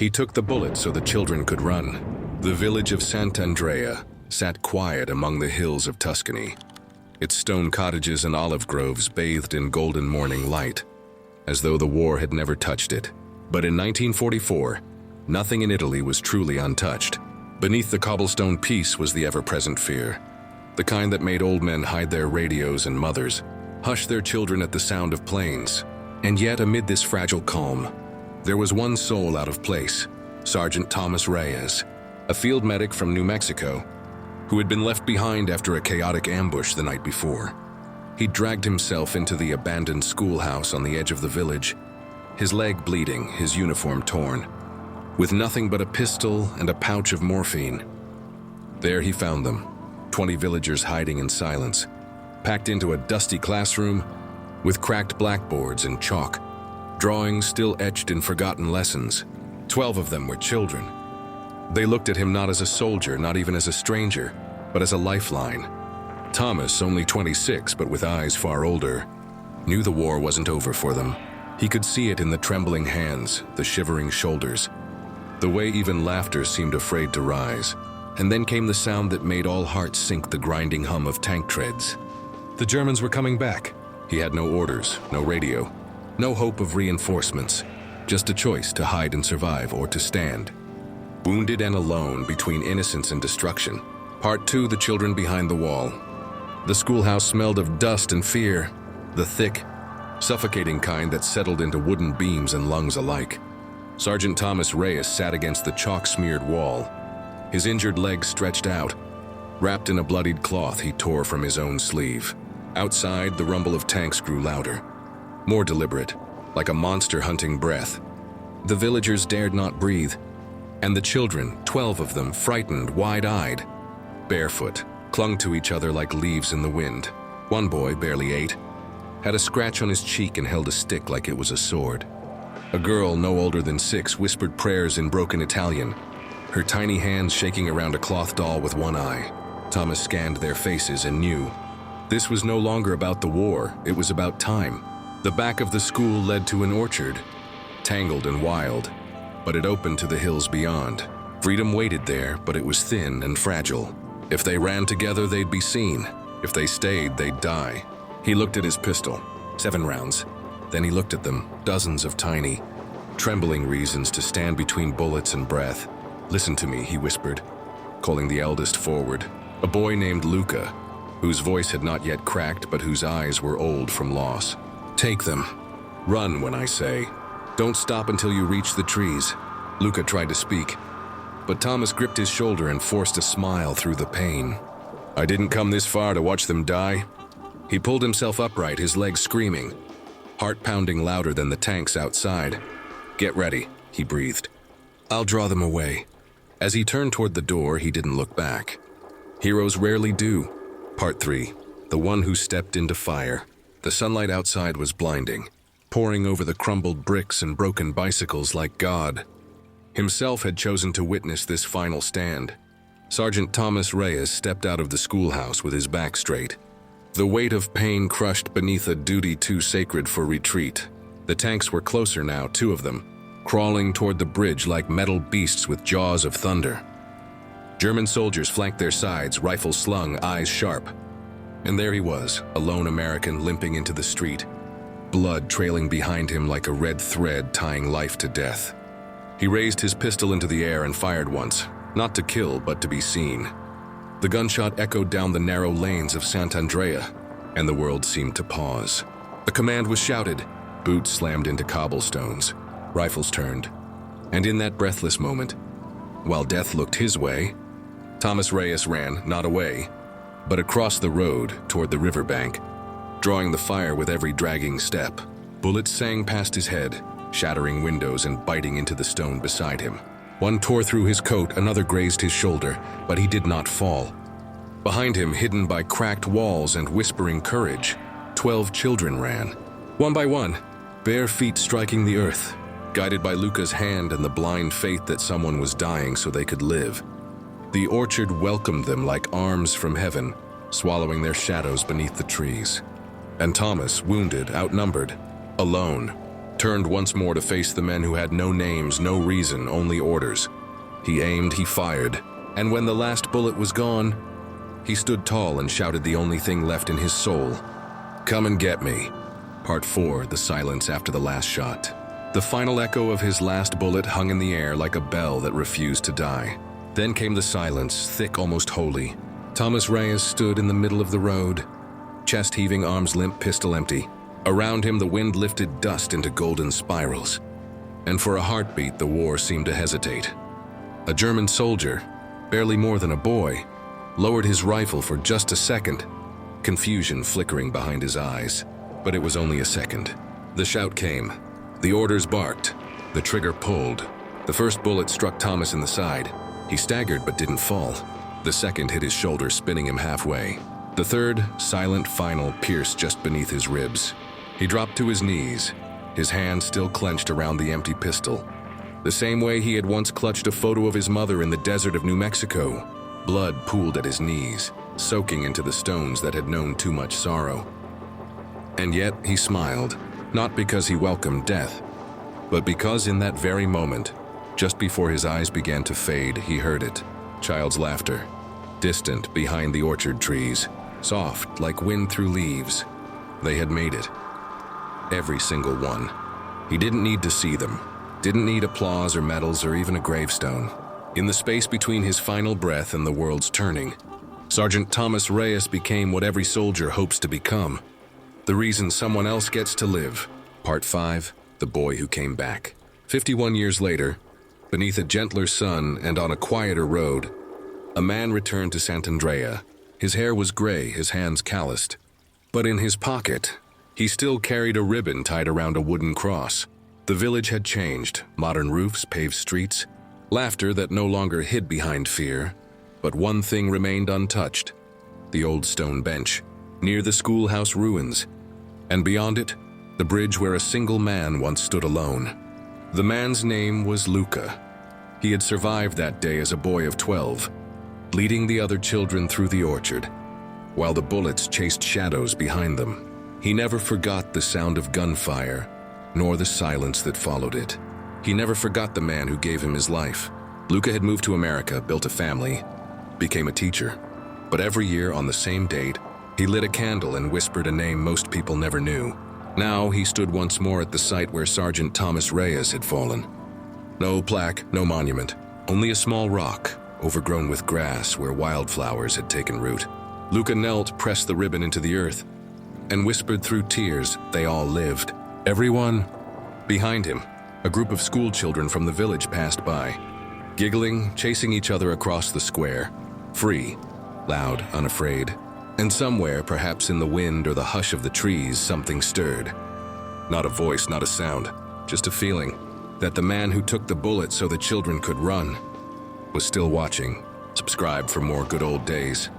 He took the bullet so the children could run. The village of Sant'Andrea sat quiet among the hills of Tuscany, its stone cottages and olive groves bathed in golden morning light, as though the war had never touched it. But in 1944, nothing in Italy was truly untouched. Beneath the cobblestone peace was the ever-present fear, the kind that made old men hide their radios and mothers hush their children at the sound of planes. And yet, amid this fragile calm, there was one soul out of place: Sergeant Thomas Reyes, a field medic from New Mexico, who had been left behind after a chaotic ambush the night before. He dragged himself into the abandoned schoolhouse on the edge of the village, his leg bleeding, his uniform torn, with nothing but a pistol and a pouch of morphine. There he found them, 20 villagers hiding in silence, packed into a dusty classroom with cracked blackboards and chalk, drawings still etched in forgotten lessons. 12 of them were children. They looked at him not as a soldier, not even as a stranger, but as a lifeline. Thomas, only 26 but with eyes far older, knew the war wasn't over for them. He could see it in the trembling hands, the shivering shoulders, the way even laughter seemed afraid to rise. And then came the sound that made all hearts sink, the grinding hum of tank treads. The Germans were coming back. He had no orders, no radio, no hope of reinforcements, just a choice to hide and survive or to stand. Wounded and alone between innocence and destruction. Part 2, the children behind the wall. The schoolhouse smelled of dust and fear, the thick, suffocating kind that settled into wooden beams and lungs alike. Sergeant Thomas Reyes sat against the chalk-smeared wall, his injured leg stretched out. Wrapped in a bloodied cloth he tore from his own sleeve. Outside, the rumble of tanks grew louder, more deliberate, like a monster hunting breath. The villagers dared not breathe, and the children, 12 of them, frightened, wide-eyed, barefoot, clung to each other like leaves in the wind. One boy, barely 8, had a scratch on his cheek and held a stick like it was a sword. A girl, no older than 6, whispered prayers in broken Italian, her tiny hands shaking around a cloth doll with one eye. Thomas scanned their faces and knew this was no longer about the war, it was about time. The back of the school led to an orchard, tangled and wild, but it opened to the hills beyond. Freedom waited there, but it was thin and fragile. If they ran together, they'd be seen. If they stayed, they'd die. He looked at his pistol, 7 rounds. Then he looked at them, dozens of tiny, trembling reasons to stand between bullets and breath. "Listen to me," he whispered, calling the eldest forward, a boy named Luca, whose voice had not yet cracked but whose eyes were old from loss. "Take them. Run when I say. Don't stop until you reach the trees." Luca tried to speak, but Thomas gripped his shoulder and forced a smile through the pain. "I didn't come this far to watch them die." He pulled himself upright, his legs screaming, heart pounding louder than the tanks outside. "Get ready," he breathed. "I'll draw them away." As he turned toward the door, he didn't look back. Heroes rarely do. Part 3. The one who stepped into fire. The sunlight outside was blinding, pouring over the crumbled bricks and broken bicycles like God himself had chosen to witness this final stand. Sergeant Thomas Reyes stepped out of the schoolhouse with his back straight, the weight of pain crushed beneath a duty too sacred for retreat. The tanks were closer now, 2 of them, crawling toward the bridge like metal beasts with jaws of thunder. German soldiers flanked their sides, rifles slung, eyes sharp. And there he was, a lone American limping into the street, blood trailing behind him like a red thread tying life to death. He raised his pistol into the air and fired once, not to kill but to be seen. The gunshot echoed down the narrow lanes of Sant'Andrea, and the world seemed to pause. The command was shouted, boots slammed into cobblestones, rifles turned, and in that breathless moment, while death looked his way, Thomas Reyes ran, not away, but across the road toward the riverbank, drawing the fire with every dragging step. Bullets sang past his head, shattering windows and biting into the stone beside him. One tore through his coat, another grazed his shoulder, but he did not fall. Behind him, hidden by cracked walls and whispering courage, 12 children ran, one by one, bare feet striking the earth, guided by Luca's hand and the blind faith that someone was dying so they could live. The orchard welcomed them like arms from heaven, swallowing their shadows beneath the trees. And Thomas, wounded, outnumbered, alone, turned once more to face the men who had no names, no reason, only orders. He aimed, he fired, and when the last bullet was gone, he stood tall and shouted the only thing left in his soul. "Come and get me." Part 4, the silence after the last shot. The final echo of his last bullet hung in the air like a bell that refused to die. Then came the silence, thick, almost holy. Thomas Reyes stood in the middle of the road, chest heaving, arms limp, pistol empty. Around him, the wind lifted dust into golden spirals. And for a heartbeat, the war seemed to hesitate. A German soldier, barely more than a boy, lowered his rifle for just a second, confusion flickering behind his eyes. But it was only a second. The shout came. The orders barked. The trigger pulled. The first bullet struck Thomas in the side. He staggered but didn't fall. The second hit his shoulder, spinning him halfway. The third, silent, final, pierced just beneath his ribs. He dropped to his knees, his hand still clenched around the empty pistol. The same way he had once clutched a photo of his mother in the desert of New Mexico. Blood pooled at his knees, soaking into the stones that had known too much sorrow. And yet he smiled, not because he welcomed death, but because in that very moment, just before his eyes began to fade, he heard it. Child's laughter, distant behind the orchard trees, soft like wind through leaves. They had made it. Every single one. He didn't need to see them, didn't need applause or medals or even a gravestone. In the space between his final breath and the world's turning, Sergeant Thomas Reyes became what every soldier hopes to become. The reason someone else gets to live. Part 5, the boy who came back. 51 years later, beneath a gentler sun and on a quieter road, a man returned to Santandrea. His hair was gray, his hands calloused. But in his pocket, he still carried a ribbon tied around a wooden cross. The village had changed, modern roofs, paved streets, laughter that no longer hid behind fear. But one thing remained untouched, the old stone bench, near the schoolhouse ruins, and beyond it, the bridge where a single man once stood alone. The man's name was Luca. He had survived that day as a boy of 12, leading the other children through the orchard, while the bullets chased shadows behind them. He never forgot the sound of gunfire, nor the silence that followed it. He never forgot the man who gave him his life. Luca had moved to America, built a family, became a teacher. But every year on the same date, he lit a candle and whispered a name most people never knew. Now he stood once more at the site where Sergeant Thomas Reyes had fallen. No plaque, no monument, only a small rock, overgrown with grass where wildflowers had taken root. Luca knelt, pressed the ribbon into the earth, and whispered through tears, they all lived. Everyone. Behind him, a group of school children from the village passed by, giggling, chasing each other across the square, free, loud, unafraid. And somewhere, perhaps in the wind or the hush of the trees, something stirred. Not a voice, not a sound, just a feeling that the man who took the bullet so the children could run was still watching. Subscribe for more good old days.